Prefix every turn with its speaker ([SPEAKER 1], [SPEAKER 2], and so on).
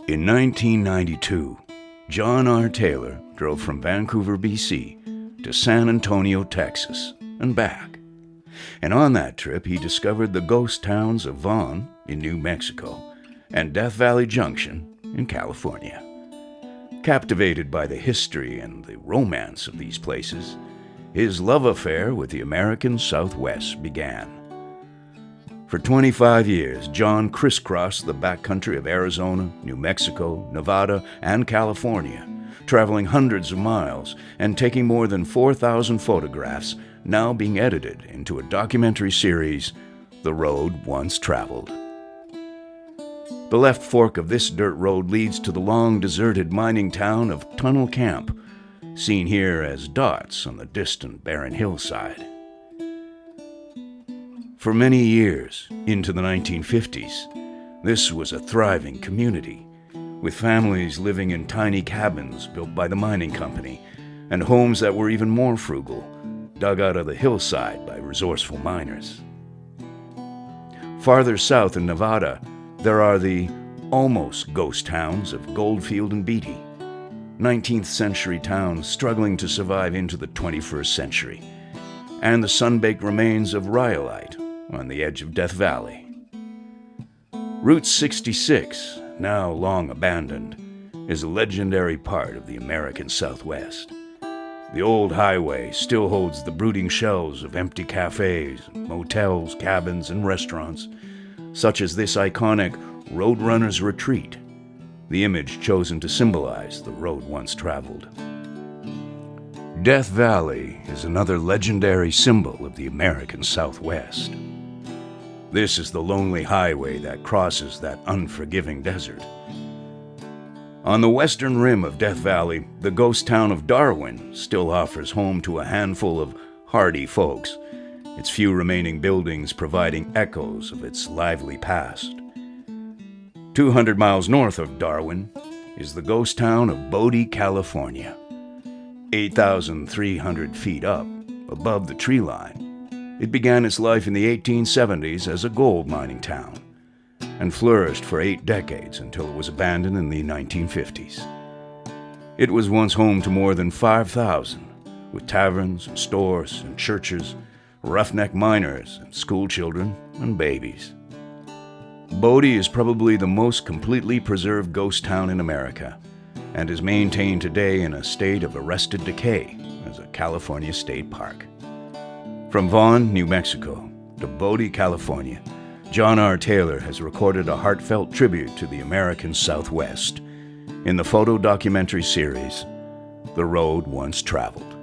[SPEAKER 1] In 1992, John R. Taylor drove from Vancouver, BC to San Antonio, Texas, and back. And on that trip, he discovered the ghost towns of Vaughn in New Mexico and Death Valley Junction in California. Captivated by the history and the romance of these places, his love affair with the American Southwest began. For 25 years, John crisscrossed the backcountry of Arizona, New Mexico, Nevada, and California, traveling hundreds of miles and taking more than 4,000 photographs, now being edited into a documentary series, The Road Once Traveled. The left fork of this dirt road leads to the long deserted mining town of Tunnel Camp, seen here as dots on the distant barren hillside. For many years, into the 1950s, this was a thriving community, with families living in tiny cabins built by the mining company, and homes that were even more frugal, dug out of the hillside by resourceful miners. Farther south in Nevada, there are the almost ghost towns of Goldfield and Beatty, 19th century towns struggling to survive into the 21st century, and the sun-baked remains of Rhyolite on the edge of Death Valley. Route 66, now long abandoned, is a legendary part of the American Southwest. The old highway still holds the brooding shells of empty cafes, motels, cabins, and restaurants, such as this iconic Roadrunner's Retreat, the image chosen to symbolize the road once traveled. Death Valley is another legendary symbol of the American Southwest. This is the lonely highway that crosses that unforgiving desert. On the western rim of Death Valley, the ghost town of Darwin still offers home to a handful of hardy folks, its few remaining buildings providing echoes of its lively past. 200 miles north of Darwin is the ghost town of Bodie, California. 8,300 feet up, above the tree line, it began its life in the 1870s as a gold mining town, and flourished for 8 decades until it was abandoned in the 1950s. It was once home to more than 5,000, with taverns and stores and churches, roughneck miners and schoolchildren and babies. Bodie is probably the most completely preserved ghost town in America, and is maintained today in a state of arrested decay as a California state park. From Vaughn, New Mexico, to Bodie, California, John R. Taylor has recorded a heartfelt tribute to the American Southwest in the photo documentary series, The Road Once Traveled.